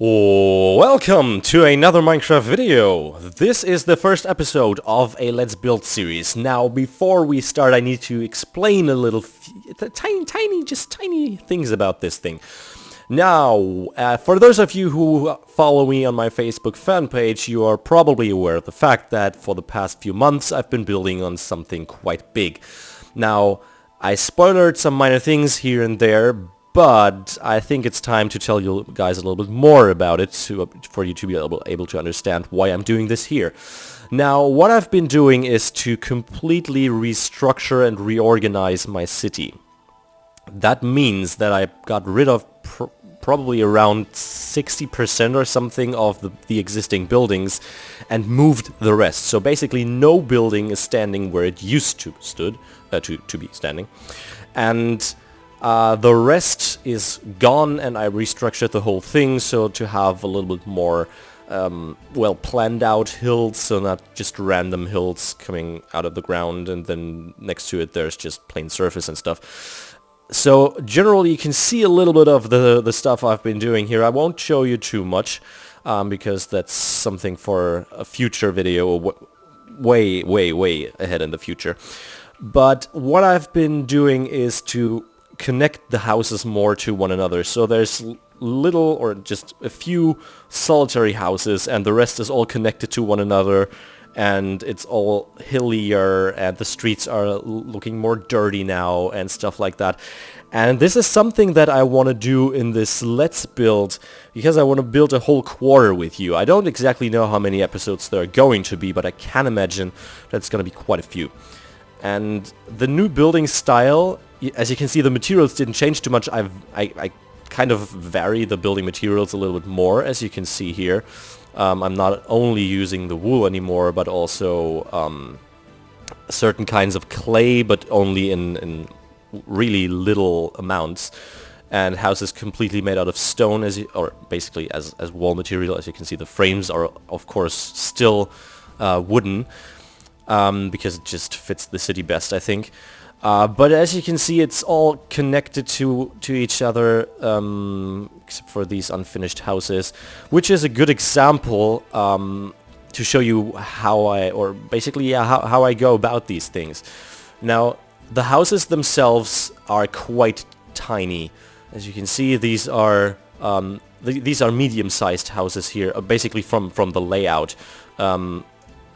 Welcome to another Minecraft video. This is the first episode of a Let's Build series. Now, before we start, I need to explain a little, tiny things about this thing. Now, for those of you who follow me on my Facebook fan page, you are probably aware of the fact that for the past few months I've been building on something quite big. Now, I spoiled some minor things here and there, but I think it's time to tell you guys a little bit more about it for you to be able to understand why I'm doing this here. Now, what I've been doing is to completely restructure and reorganize my city. That means that I got rid of probably around 60% or something of the existing buildings and moved the rest. So basically no building is standing where it used to be standing. And the rest is gone, and I restructured the whole thing so to have a little bit more planned out hills, so not just random hills coming out of the ground and then next to it there's just plain surface and stuff. So generally you can see a little bit of the stuff I've been doing here. I won't show you too much because that's something for a future video, way ahead in the future. But what I've been doing is to connect the houses more to one another. So there's little or just a few solitary houses and the rest is all connected to one another, and it's all hillier and the streets are looking more dirty now and stuff like that. And this is something that I want to do in this Let's Build because I want to build a whole quarter with you. I don't exactly know how many episodes there are going to be, but I can imagine that's going to be quite a few. And the new building style, as you can see, the materials didn't change too much. I kind of vary the building materials a little bit more, as you can see here. I'm not only using the wool anymore, but also certain kinds of clay, but only in really little amounts. And houses completely made out of stone, or basically as wall material. As you can see, the frames are of course still wooden, because it just fits the city best, I think. But as you can see, it's all connected to each other, except for these unfinished houses, which is a good example to show you how I go about these things. Now, the houses themselves are quite tiny. As you can see, these are medium-sized houses here, basically from the layout.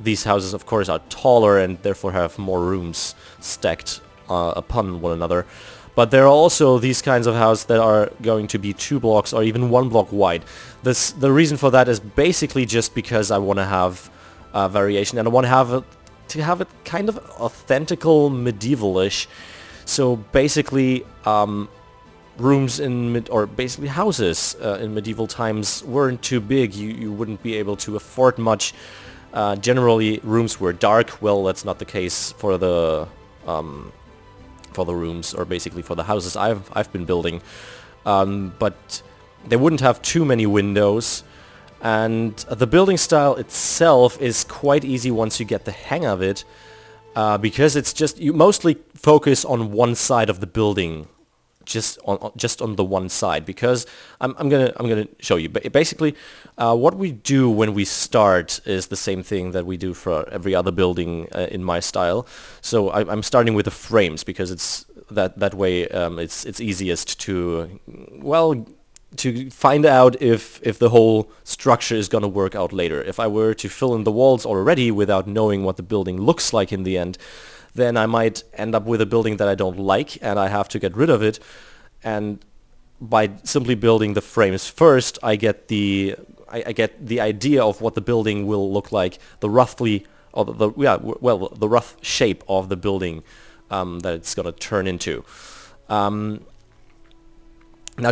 These houses, of course, are taller and therefore have more rooms stacked upon one another. But there are also these kinds of houses that are going to be 2 blocks or even 1 block wide. The reason for that is basically just because I want to have variation, and I want to have it kind of authentical medievalish. So basically rooms houses in medieval times weren't too big. You wouldn't be able to afford much. Generally rooms were dark. Well, that's not the case for the rooms, or basically for the houses I've been building, but they wouldn't have too many windows, and the building style itself is quite easy once you get the hang of it, because it's just, you mostly focus on one side of the building, just on the one side, because I'm gonna show you. But basically, what we do when we start is the same thing that we do for every other building in my style. So I'm starting with the frames because it's that way. It's easiest to find out if the whole structure is gonna work out later. If I were to fill in the walls already without knowing what the building looks like in the end, then I might end up with a building that I don't like and I have to get rid of it. And by simply building the frames first, I get the idea of what the building will look like, the rough shape of the building that it's gonna turn into. Now,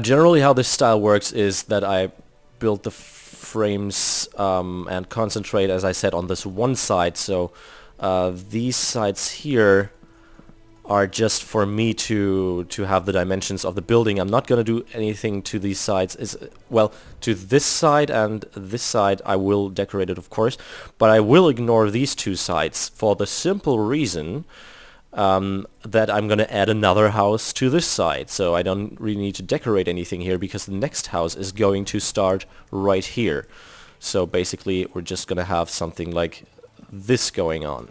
generally how this style works is that I build the frames and concentrate, as I said, on this one side. So these sides here are just for me to have the dimensions of the building. I'm not going to do anything to these sides. To this side and this side I will decorate it, of course, but I will ignore these two sides for the simple reason that I'm gonna add another house to this side. So I don't really need to decorate anything here because the next house is going to start right here. So basically we're just gonna have something like this going on.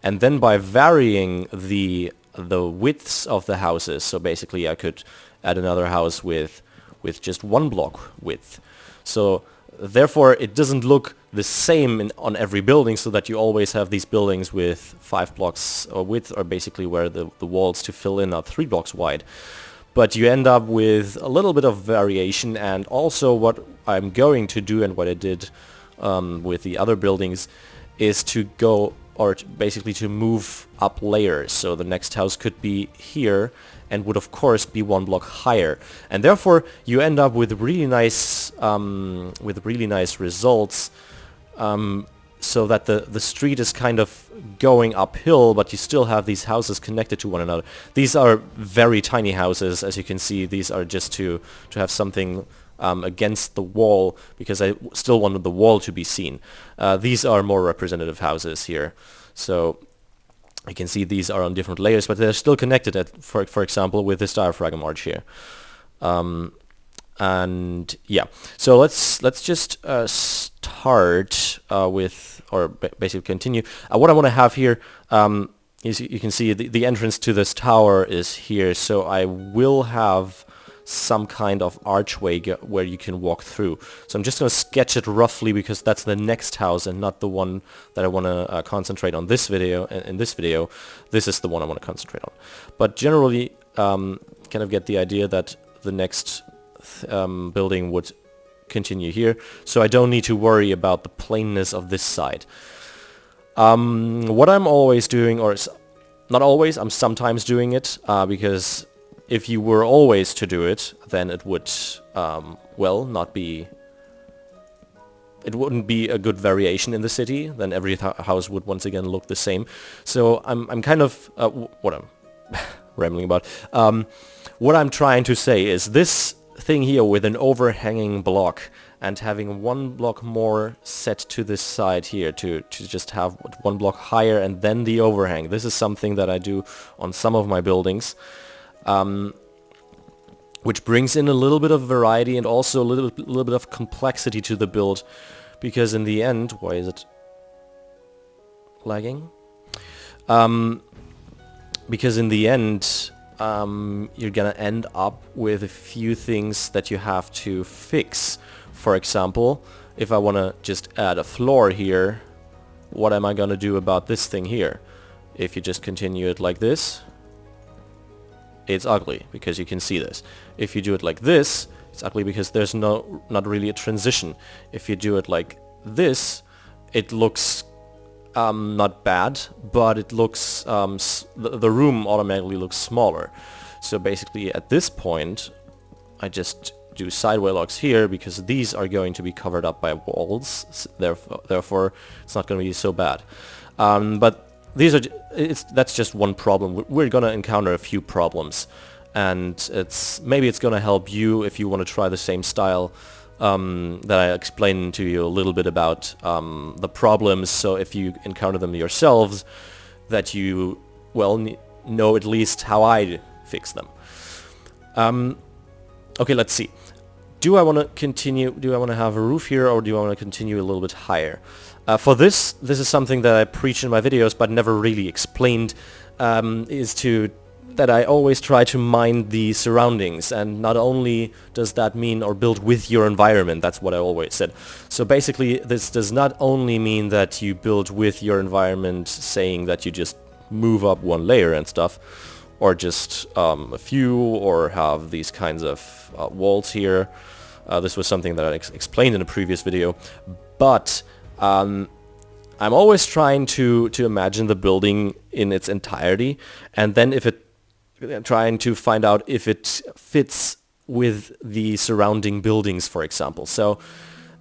And then by varying the widths of the houses, so basically I could add another house with just 1 block width. So therefore it doesn't look the same on every building, so that you always have these buildings with 5 blocks of width, or basically where the walls to fill in are 3 blocks wide. But you end up with a little bit of variation. And also what I'm going to do, and what I did with the other buildings, is to go, or basically to move up layers. So the next house could be here and would of course be 1 block higher, and therefore you end up with really nice results, so that the street is kind of going uphill, but you still have these houses connected to one another. These are very tiny houses, as you can see. These are just to have something against the wall, because I still wanted the wall to be seen. These are more representative houses here. So you can see these are on different layers, but they're still connected, for example, with this diaphragm arch here. And yeah, so let's just start with, or basically continue. What I want to have here is, you can see the entrance to this tower is here, so I will have some kind of archway where you can walk through. So I'm just going to sketch it roughly, because that's the next house and not the one that I want to concentrate on this video. In this video, this is the one I want to concentrate on. But generally, kind of get the idea that the next building would continue here, so I don't need to worry about the plainness of this side. What I'm always doing, or not always, I'm sometimes doing it, because if you were always to do it, then it would, well, not be... It wouldn't be a good variation in the city. Then every house would once again look the same. So I'm kind of... what I'm rambling about. What I'm trying to say is this thing here with an overhanging block, and having 1 block more set to this side here, to just have 1 block higher and then the overhang. This is something that I do on some of my buildings. Which brings in a little bit of variety and also a little bit of complexity to the build, because in the end, why is it lagging? Because in the end, you're gonna end up with a few things that you have to fix. For example, if I want to just add a floor here, what am I gonna do about this thing here? If you just continue it like this, it's ugly, because you can see this. If you do it like this, it's ugly because there's not really a transition. If you do it like this, it looks not bad, but it looks the room automatically looks smaller. So basically at this point I just do sideway locks here, because these are going to be covered up by walls, therefore it's not going to be so bad. But these are that's just one problem. We're gonna encounter a few problems, and maybe it's gonna help you if you want to try the same style that I explained to you a little bit about the problems. So if you encounter them yourselves, that you know at least how I fix them. Okay, let's see. Do I want to continue? Do I want to have a roof here, or do I want to continue a little bit higher? For this is something that I preach in my videos but never really explained, that I always try to mind the surroundings, and not only does that mean, or build with your environment, that's what I always said. So basically this does not only mean that you build with your environment, saying that you just move up 1 layer and stuff, or just a few, or have these kinds of walls here. This was something that I explained in a previous video, but I'm always trying to imagine the building in its entirety, and then trying to find out if it fits with the surrounding buildings, for example. So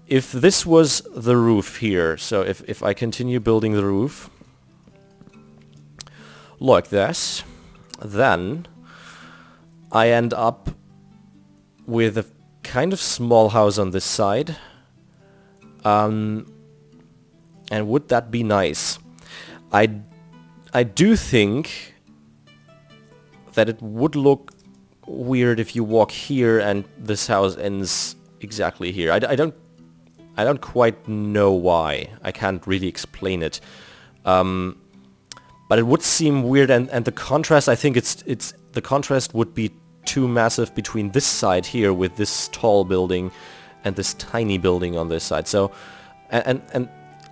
if this was the roof here, so if I continue building the roof like this, then I end up with a kind of small house on this side. And would that be nice? I do think that it would look weird if you walk here and this house ends exactly here. I don't quite know why. I can't really explain it. But it would seem weird, and the contrast, I think it's the contrast would be too massive between this side here with this tall building and this tiny building on this side. So, and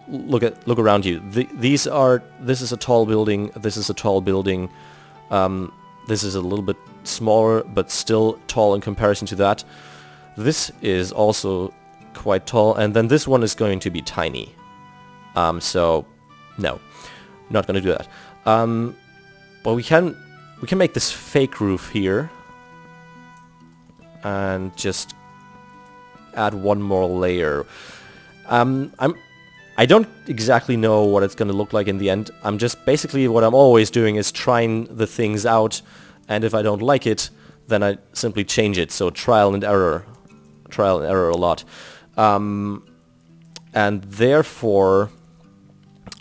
look around you. This is a tall building. This is a tall building. This is a little bit smaller, but still tall in comparison to that. This is also quite tall, and then this one is going to be tiny. So, no, not going to do that. But we can make this fake roof here, and just add one more layer. I don't exactly know what it's going to look like in the end. I'm just basically what I'm always doing is trying the things out, and if I don't like it, then I simply change it. So trial and error a lot. And therefore,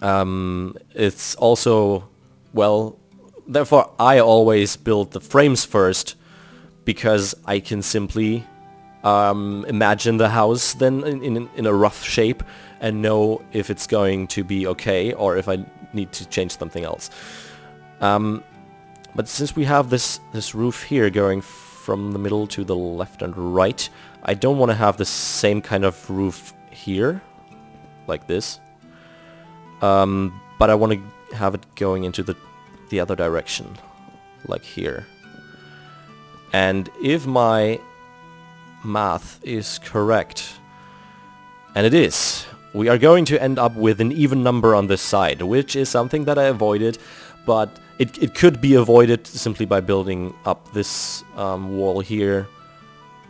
it's also, well, therefore I always build the frames first, because I can simply imagine the house then in a rough shape and know if it's going to be okay or if I need to change something else. But since we have this roof here going from the middle to the left and right, I don't want to have the same kind of roof here, like this. But I want to have it going into the other direction, like here. And if my math is correct, and it is, we are going to end up with an even number on this side, which is something that I avoided, but it could be avoided simply by building up this wall here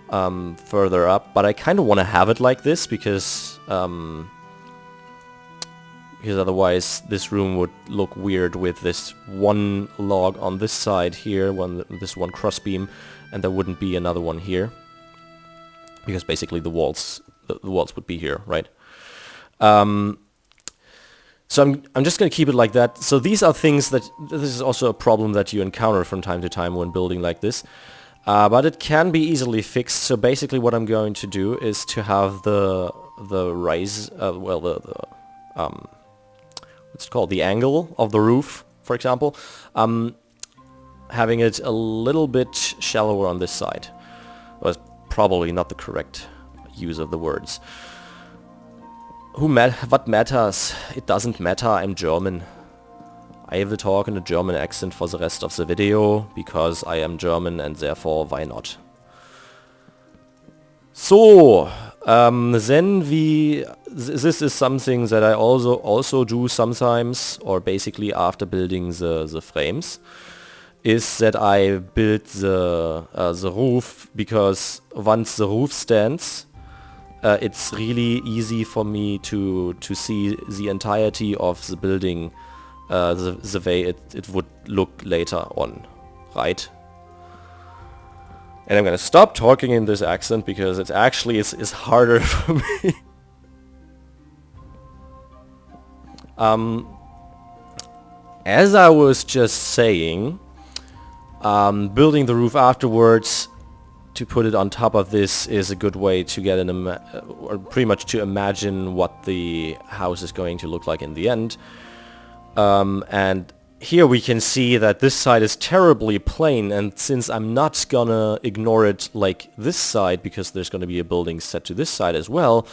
further up. But I kind of want to have it like this because otherwise this room would look weird with this one log on this side here, this one crossbeam, and there wouldn't be another one here, because basically the walls would be here, right? So I'm just going to keep it like that. So these are things that, this is also a problem that you encounter from time to time when building like this. But it can be easily fixed. So basically what I'm going to do is to have the rise, what's it called, the angle of the roof, for example, having it a little bit shallower on this side. Was probably not the correct use of the words. What matters? It doesn't matter, I'm German. I will talk in a German accent for the rest of the video, because I am German and therefore why not? So, then this is something that I also do sometimes, or basically after building the frames, is that I build the roof, because once the roof stands, it's really easy for me to see the entirety of the building the way it would look later on, right? And I'm gonna stop talking in this accent because it actually is harder for me. As I was just saying, building the roof afterwards to put it on top of this is a good way to get or pretty much to imagine what the house is going to look like in the end. And here we can see that this side is terribly plain, and since I'm not gonna ignore it like this side, because there's gonna be a building set to this side as well,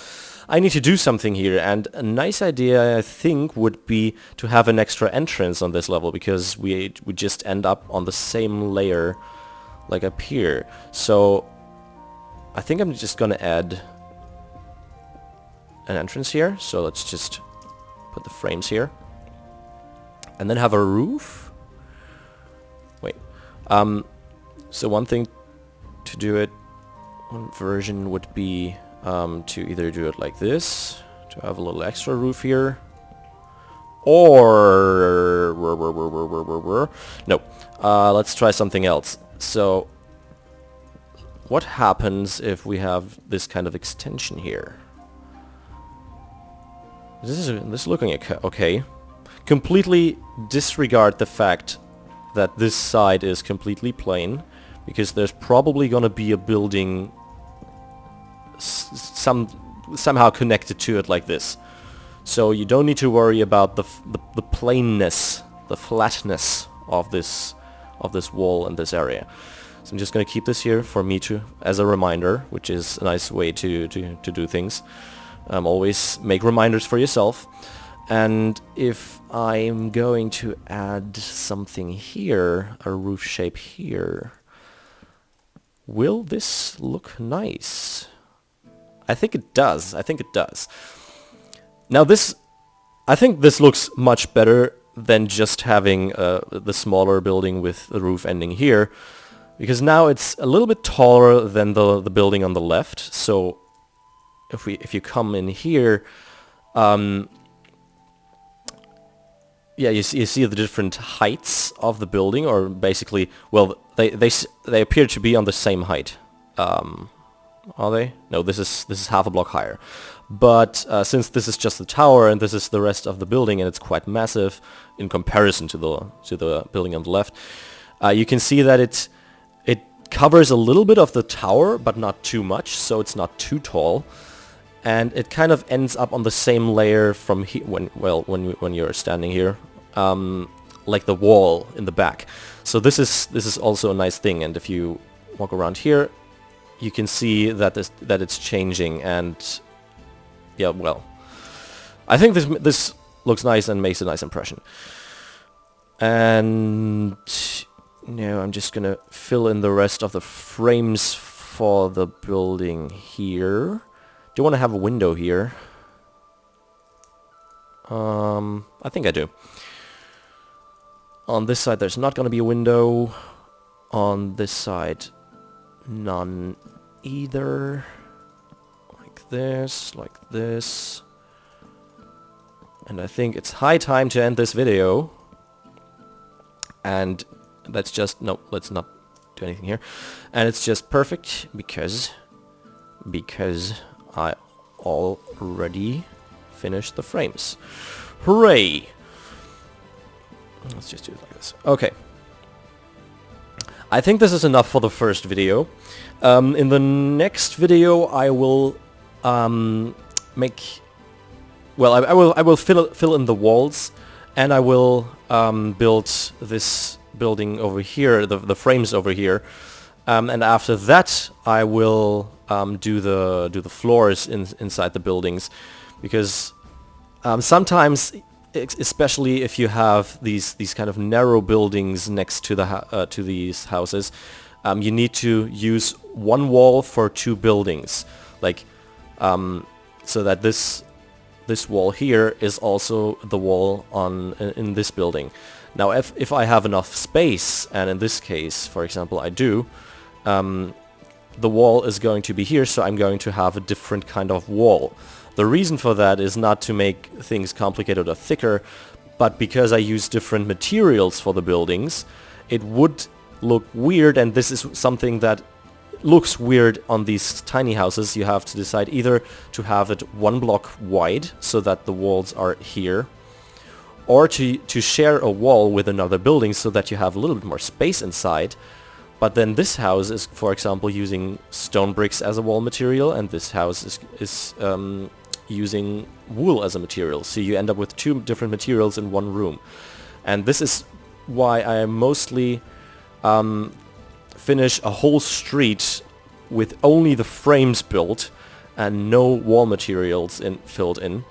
I need to do something here. And a nice idea, I think, would be to have an extra entrance on this level, because we just end up on the same layer like up here. So I think I'm just gonna add an entrance here. So let's just put the frames here. And then have a roof. Wait. So one thing to do it, one version would be to either do it like this, to have a little extra roof here, or no. Let's try something else. So what happens if we have this kind of extension here? This is looking okay. completely disregard the fact that this side is completely plain, because there's probably gonna be a building somehow connected to it like this. So you don't need to worry about the plainness, the flatness of this wall in this area. So I'm just gonna keep this here for me to, as a reminder, which is a nice way to do things. Always make reminders for yourself. And if I'm going to add something here, a roof shape here, will this look nice? I think it does. I think it does. Now I think this looks much better than just having the smaller building with the roof ending here, because now it's a little bit taller than the building on the left. So if you come in here, yeah, you see the different heights of the building, or basically, well, they appear to be on the same height. Are they? No, this is half a block higher. But since this is just the tower and this is the rest of the building, and it's quite massive in comparison to the building on the left, you can see that it covers a little bit of the tower, but not too much, so it's not too tall. And it kind of ends up on the same layer from here when you're standing here, like the wall in the back. So this is also a nice thing. And if you walk around here, you can see that it's changing. And yeah, well, I think this looks nice and makes a nice impression. And now I'm just gonna fill in the rest of the frames for the building here. Do you want to have a window here? I think I do. On this side there's not going to be a window. On this side, none either. Like this, like this. And I think it's high time to end this video. And let's just, no, let's not do anything here. And it's just perfect because I already finished the frames. Hooray! Let's just do it like this. Okay. I think this is enough for the first video. In the next video I will make... Well, I will fill in the walls, and I will build this building over here, the frames over here. And after that I will do the floors inside the buildings, because sometimes, especially if you have these kind of narrow buildings next to to these houses, you need to use one wall for two buildings, like so that this wall here is also the wall in this building. Now if I have enough space, and in this case, for example, I do, the wall is going to be here, so I'm going to have a different kind of wall. The reason for that is not to make things complicated or thicker, but because I use different materials for the buildings, it would look weird, and this is something that looks weird on these tiny houses. You have to decide either to have it one block wide, so that the walls are here, or to share a wall with another building so that you have a little bit more space inside. But then this house is, for example, using stone bricks as a wall material, and this house is using wool as a material. So you end up with two different materials in one room. And this is why I mostly finish a whole street with only the frames built and no wall materials filled in.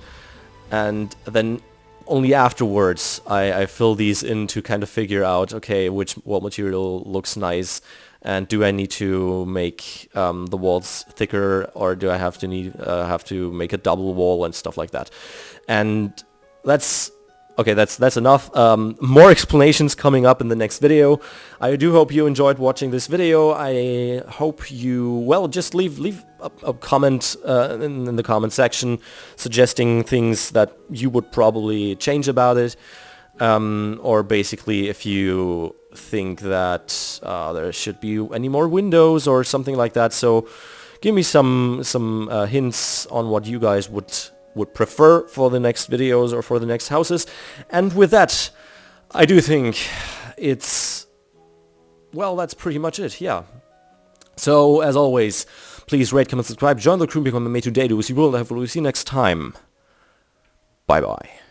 And then only afterwards I fill these in to kind of figure out, okay, which wall material looks nice, and do I need to make the walls thicker, or do I have to make a double wall and stuff like that. And that's okay. That's enough. More explanations coming up in the next video. I do hope you enjoyed watching this video. I hope you, well, just leave a comment in the comment section suggesting things that you would probably change about it, or basically if you think that there should be any more windows or something like that. So give me some hints on what you guys would would prefer for the next videos or for the next houses. And with that, I do think it's... well, that's pretty much it, yeah. So, as always, please rate, comment, subscribe, join the crew, become a mate today. Do we see you next time. Bye-bye.